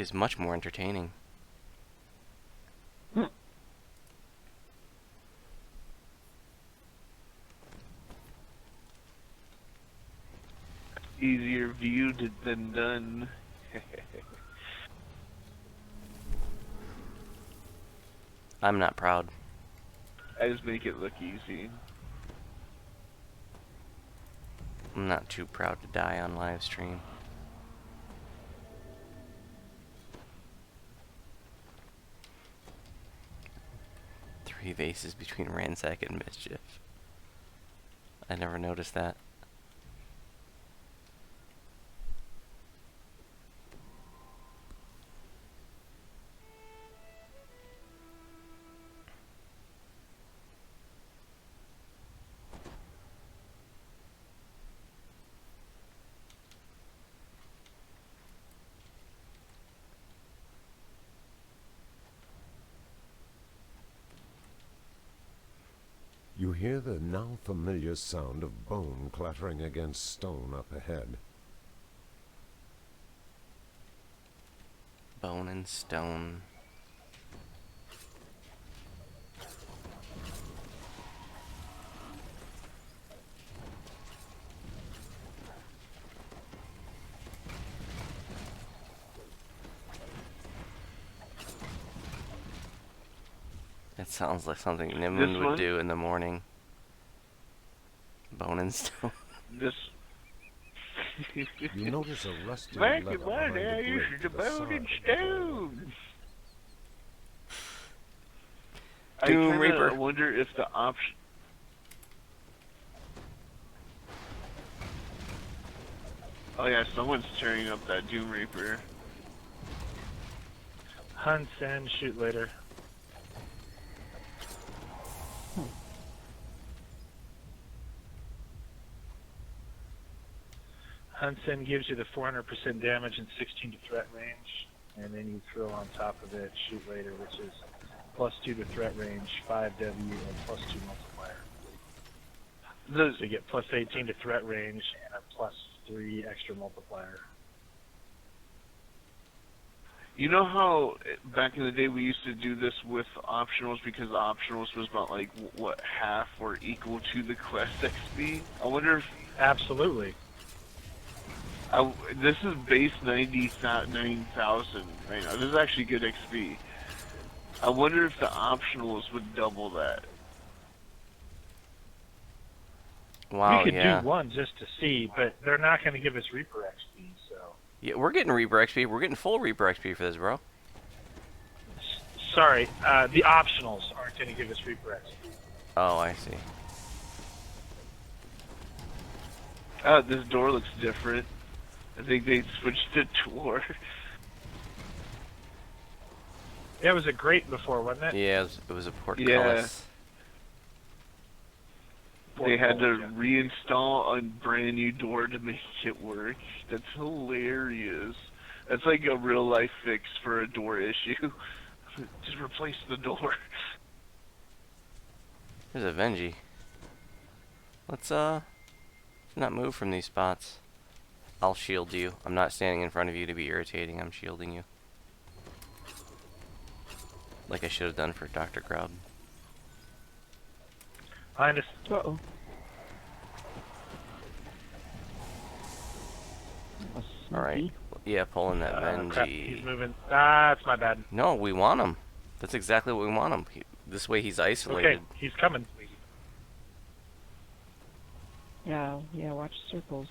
is much more entertaining. Easier viewed than done. I'm not proud. I just make it look easy. I'm not too proud to die on live stream. Three vases between ransack and mischief. I never noticed that. You hear the now familiar sound of bone clattering against stone up ahead. Bone and stone. That sounds like something Nimlin would do in the morning. Bone and stone. This. You notice a rusty Back lever in my behind the day, I grate used to to the bone side and of the hole. stone. Doom I Reaper. kinda wonder if the option. Oh yeah, someone's tearing up that Doom Reaper. Hunt and shoot later. Hunsen gives you the 400% damage and 16 to threat range, and then you throw on top of it shoot later, which is +2 to threat range, 5W, and +2 multiplier. So you get +18 to threat range and a +3 extra multiplier. You know how back in the day we used to do this with optionals because the optionals was about like what, half or equal to the quest XP? I wonder if Absolutely. this is base 99,000 right now. This is actually good XP. I wonder if the optionals would double that. Wow, we could yeah. do one just to see, but they're not going to give us Reaper XP, so. Yeah, we're getting Reaper XP. We're getting full Reaper XP for this, bro. Sorry, the optionals aren't going to give us Reaper XP. Oh, I see. This door looks different. I think they switched to door. Yeah, it was a grate before, wasn't it? Yeah, it was a portcullis. They had to Yeah. reinstall a brand new door to make it work. That's hilarious. That's like a real life fix for a door issue. Just replace the door. There's a Venji. Let's not move from these spots. I'll shield you. I'm not standing in front of you to be irritating. I'm shielding you. Like I should have done for Dr. Grubb. Behind us. Uh-oh. Alright. Yeah, pulling that Crap, he's Venji. moving. Ah, it's my bad. No, we want him. That's exactly what we want him. This way he's isolated. Okay, he's coming. Yeah, watch circles.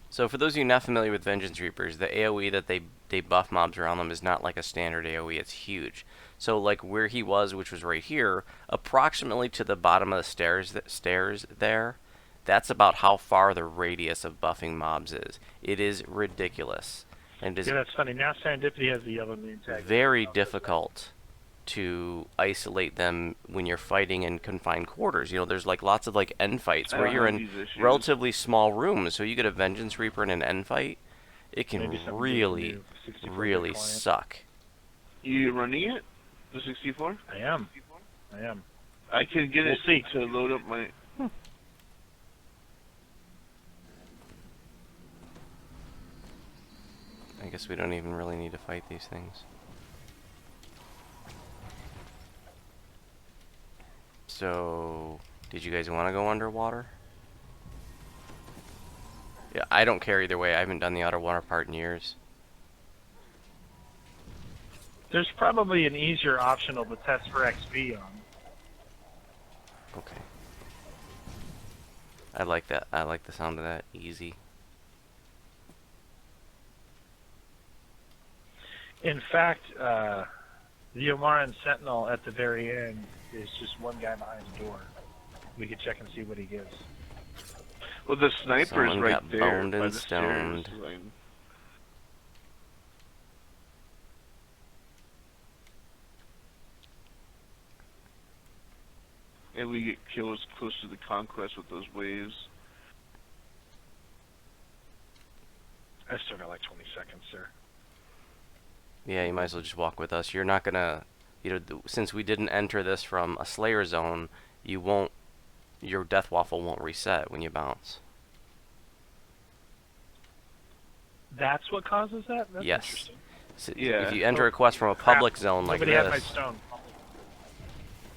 So for those of you not familiar with Vengeance Reapers, the AoE that they buff mobs around them is not like a standard AoE, it's huge. So like where he was, which was right here, approximately to the bottom of the stairs there, that's about how far the radius of buffing mobs is. It is ridiculous. And it is Yeah, that's funny. Now Serendipity has the yellow name tag. very difficult to isolate them when you're fighting in confined quarters. You know, there's like lots of like end fights I where don't you're have in these issues. relatively small rooms, so you get a Vengeance Reaper in an end fight, it can Maybe something really, new, 64 really client. suck. You running it? The 64? I am. I can get We'll it see. to load up my. I guess we don't even really need to fight these things. So, did you guys want to go underwater? Yeah, I don't care either way. I haven't done the underwater part in years. There's probably an easier optional to test for XP on. Okay. I like that. I like the sound of that. Easy. In fact, the Omaran Sentinel at the very end is just one guy behind the door. We could check and see what he gives. Well, the sniper's Someone right got there boned by and the stairs. stoned. Like, and we get kills close to the conquest with those waves. I still got like 20 seconds, sir. Yeah, you might as well just walk with us. You're not gonna, since we didn't enter this from a Slayer zone, you won't, your death waffle won't reset when you bounce. That's what causes that? That's Yes. interesting. So Yeah. if you enter a quest from a Crap. public zone like Nobody had my this, stone.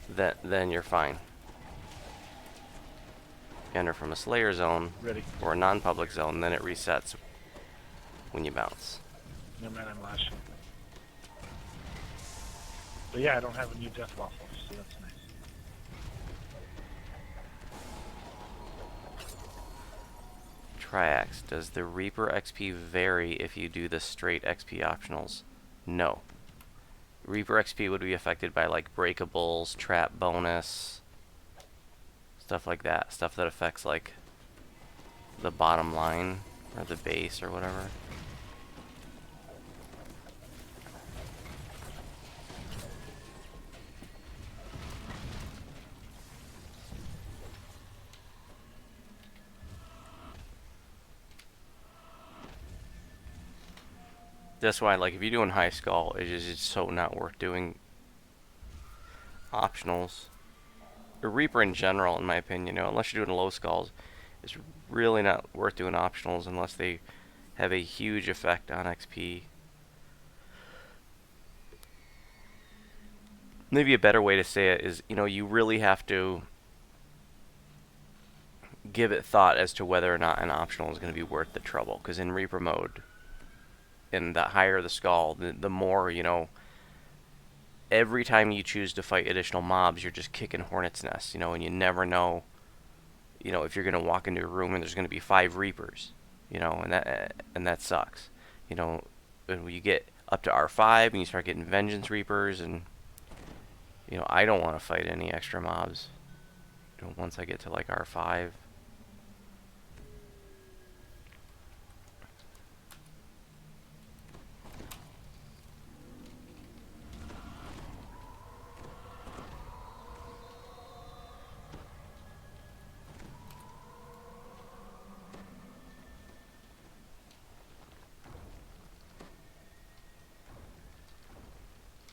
then you're fine. Enter from a Slayer zone Ready. or a non-public zone, then it resets when you bounce. No man, I'm lashing. But yeah, I don't have a new death waffle, so that's nice. Triax, does the Reaper XP vary if you do the straight XP optionals? No. Reaper XP would be affected by like breakables, trap bonus, stuff like that. Stuff that affects like the bottom line or the base or whatever. That's why, like, if you're doing high skull, it's just so not worth doing optionals. The Reaper in general, in my opinion, unless you're doing low skulls, it's really not worth doing optionals unless they have a huge effect on XP. Maybe a better way to say it is, you really have to give it thought as to whether or not an optional is going to be worth the trouble. Because in Reaper mode, and the higher the skull, the more, every time you choose to fight additional mobs, you're just kicking hornet's nests, and you never know, if you're going to walk into a room and there's going to be 5 Reapers, and that sucks. When you get up to R5 and you start getting Vengeance Reapers, and, I don't want to fight any extra mobs, once I get to, like, R5.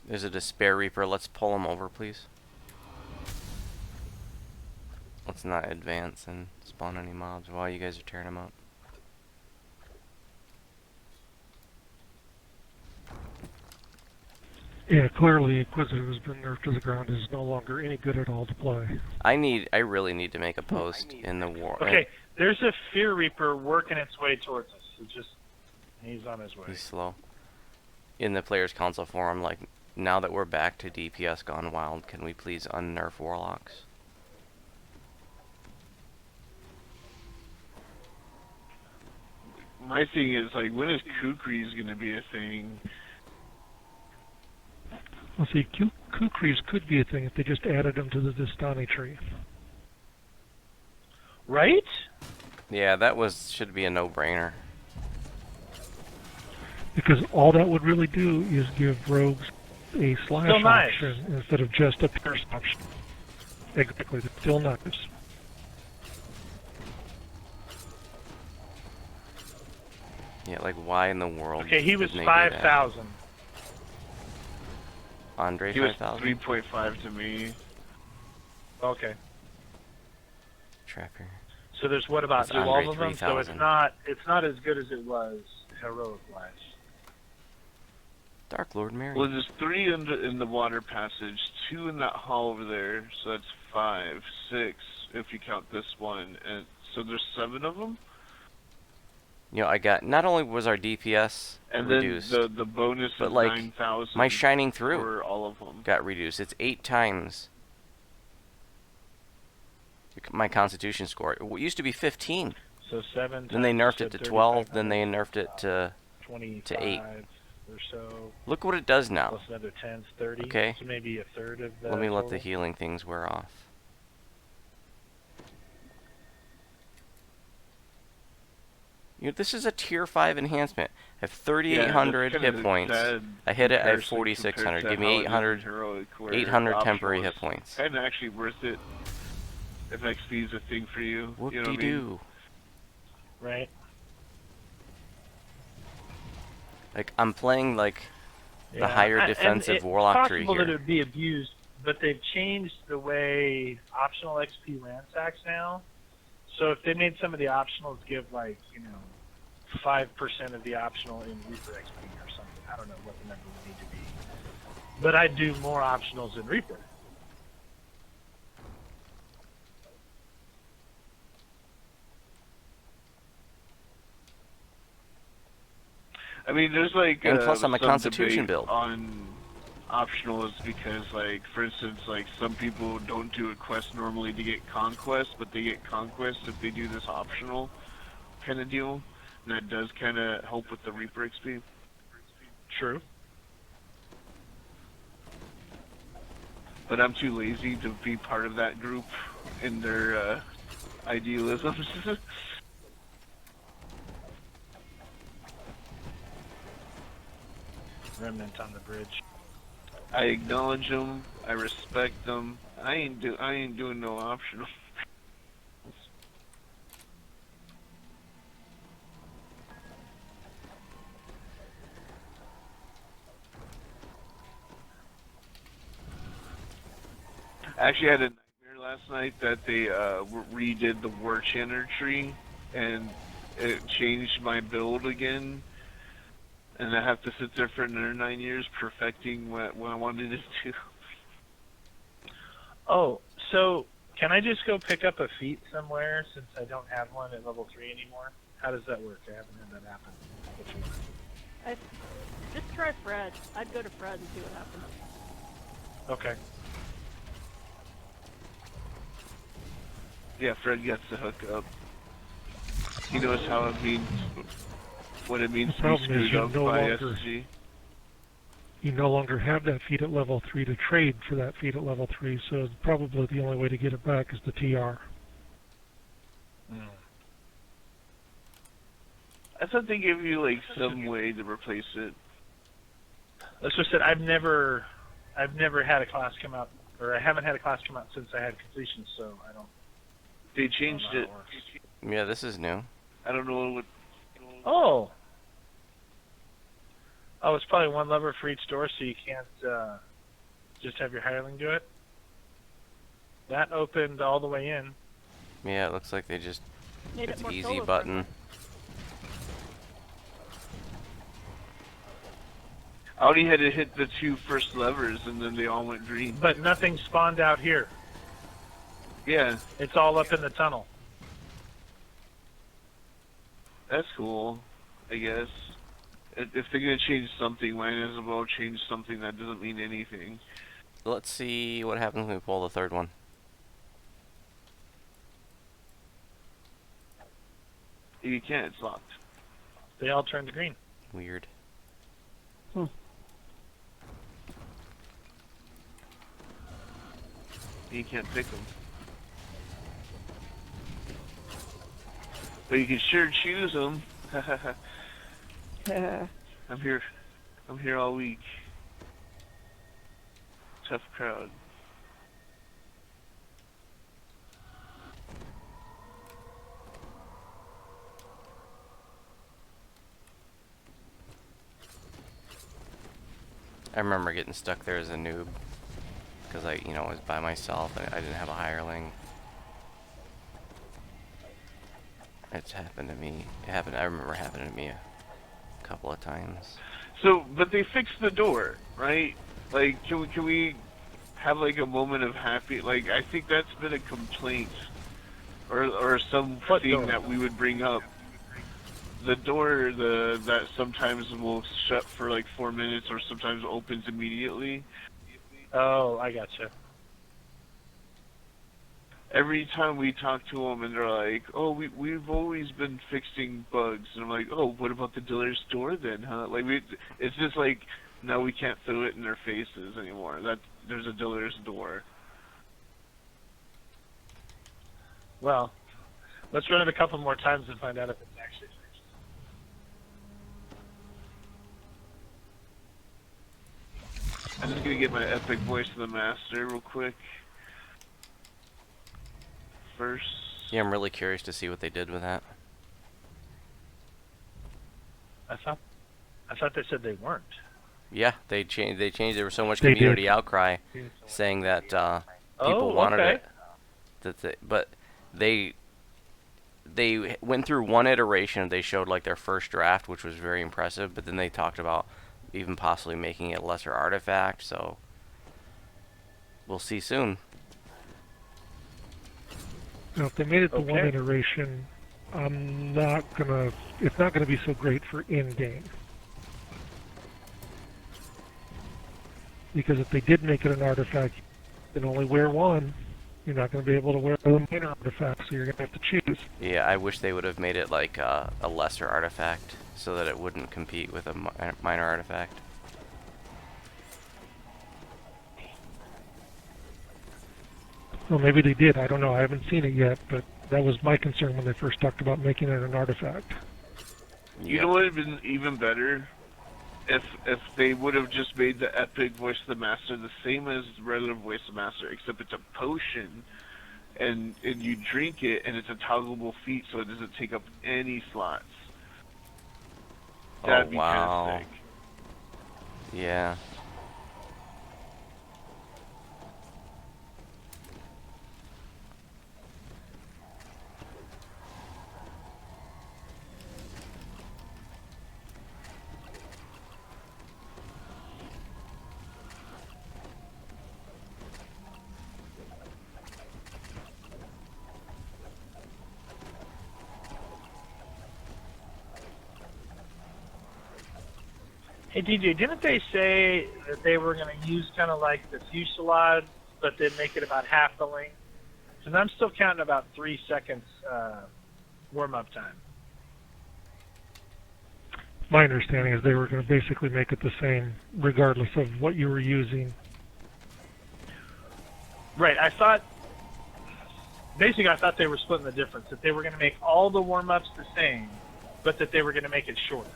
There's a Despair Reaper. Let's pull him over, please. Let's not advance and spawn any mobs while you guys are tearing them up. Yeah, clearly Inquisitor has been nerfed to the ground, is no longer any good at all to play. I really need to make a post in the war. Okay, there's a Fear Reaper working its way towards us. He's on his way. He's slow. In the Players Council forum, like, now that we're back to DPS Gone Wild, can we please unnerf Warlocks? My thing is, like, when is Kukri's gonna be a thing? Well, see, Kukris could be a thing if they just added them to the Vistani tree. Right? Yeah, should be a no-brainer. Because all that would really do is give rogues a slash Still nice. option instead of just a pierce option. Exactly, it's still nice. Yeah, like, why in the world? Okay, he was didn't they do that? 5,000. Andre He was 5000? 3.5 to me. Okay. Tracker. So there's what about It's 12 Andre of them? So 3000. it's not as good as it was heroic wise. Dark Lord Mary. Well, there's 3 in the water passage, 2 in that hall over there, so that's 5, 6 if you count this one, and so there's 7 of them. You know, I got, not only was our DPS And reduced, then the bonus but is like 9,000 my shining through for all of them. got reduced. It's 8 times my Constitution score. It used to be 15. So 7 Then they times nerfed it to 12. Then they 3,500, nerfed it to 8. 25 or so. Look what it does now. Plus another 10, 30. Okay. So maybe a third of the Let me let the total. healing things wear off. You know, this is a tier 5 enhancement. I have 3,800 Yeah, hit points. I hit it, I have comparison 4,600. compared Give to me how it is in 800, heroic, where 800 optional temporary is hit points. Kinda actually worth it if XP is a thing for you. You know what I mean? Whoop-de-doo. Right. Like, I'm playing, like, the Yeah. higher And defensive it's warlock tree possible that it here. would be abused, but they've changed the way optional XP ransacks now. So if they made some of the optionals give, like, 5% of the optional in Reaper XP or something, I don't know what the number would need to be. But I'd do more optionals in Reaper. I mean, there's like And plus I'm a some Constitution debate build. on optionals because, like, for instance, like some people don't do a quest normally to get conquest, but they get conquest if they do this optional kind of deal, and that does kind of help with the Reaper XP. True. But I'm too lazy to be part of that group in their idealisms. Remnant on the bridge. I acknowledge them. I respect them. I ain't doing no optional. I actually had a nightmare last night that they redid the War Chanter tree, and it changed my build again. And I have to sit there for another 9 years perfecting what I wanted to do. Oh, so can I just go pick up a feat somewhere since I don't have one at level 3 anymore? How does that work? I haven't had that happen before. Just try Fred. I'd go to Fred and see what happens. Okay. Yeah, Fred gets the hook up. He knows how it means, what it means The to be problem is screwed you up no by longer- SG. You no longer have that feat at level 3 to trade for that feat at level 3, so probably the only way to get it back is the TR. I thought they gave you like some way to replace it. That's what I said. I've never had a class come out, or I haven't had a class come out since I had completion, so I don't. They changed know how it. works. Yeah, this is new. I don't know what. Oh. Oh, it's probably one lever for each door, so you can't just have your hireling do it. That opened all the way in. Yeah, it looks like they just, Made it's it more easy solo button. I only had to hit the 2 first levers, and then they all went green. But nothing spawned out here. Yeah, It's all up in the tunnel. that's cool, I guess. If they're gonna change something, might as well change something that doesn't mean anything. Let's see what happens when we pull the third one. You can't, it's locked. They all turned green. Weird. You can't pick them. But you can sure choose them. I'm here all week. Tough crowd. I remember getting stuck there as a noob. because I, was by myself and I didn't have a hireling. It's happened to me. I remember happening to me a couple of times. So, but they fixed the door, right? Like, can we have like a moment of happy? Like, I think that's been a complaint, or something that we would bring up. The door, that sometimes will shut for like 4 minutes, or sometimes opens immediately. Oh, I gotcha. Every time we talk to them, and they're like, "Oh, we've always been fixing bugs," and I'm like, "Oh, what about the Delera's door then, huh?" Like, it's just like, now we can't throw it in their faces anymore. That there's a Delera's door. Well, let's run it a couple more times and find out if it's actually fixed. I'm just gonna get my epic voice of the master real quick. First. Yeah, I'm really curious to see what they did with that. I thought they said they weren't. Yeah, they changed. There was so much They community did. outcry saying that people wanted okay. it. But they went through one iteration. They showed like their first draft, which was very impressive. But then they talked about even possibly making it a lesser artifact. So we'll see soon. Now, if they made it to one Okay. iteration, it's not gonna be so great for in-game. Because if they did make it an artifact, you can only wear one. You're not going to be able to wear the minor artifact, so you're going to have to choose. Yeah, I wish they would have made it like a lesser artifact so that it wouldn't compete with a minor artifact. Well, maybe they did. I don't know. I haven't seen it yet, but that was my concern when they first talked about making it an artifact. You know what would have been even better? If they would have just made the epic voice of the master the same as the regular voice of the master, except it's a potion, and you drink it, and it's a toggleable feat, so it doesn't take up any slots. That'd be kind of sick. Yeah. Hey, DJ, didn't they say that they were going to use kind of like the fuselage, but then make it about half the length? Because I'm still counting about 3 seconds warm-up time. My understanding is they were going to basically make it the same, regardless of what you were using. Right, I thought they were splitting the difference, that they were going to make all the warm-ups the same, but that they were going to make it shorter.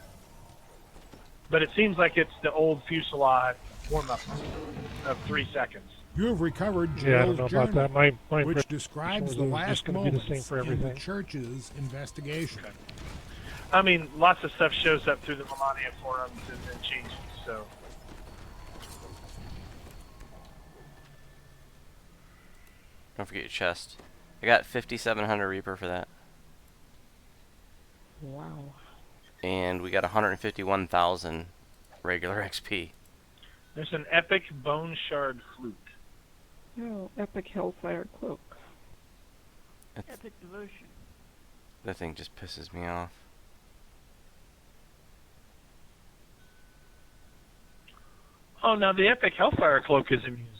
But it seems like it's the old fuselage warm-up of 3 seconds. You have recovered Yeah, I don't Jail's know journal, about that. My which impression describes was the it was last just going to be the same moments for in the everything. church's investigation. Okay. I mean, lots of stuff shows up through the Melania forums and then changes, so... Don't forget your chest. I got 5,700 Reaper for that. Wow. And we got 151,000 regular XP. There's an epic bone shard flute. Oh, epic hellfire cloak. Epic devotion. That thing just pisses me off. Oh, now the epic hellfire cloak is amusing.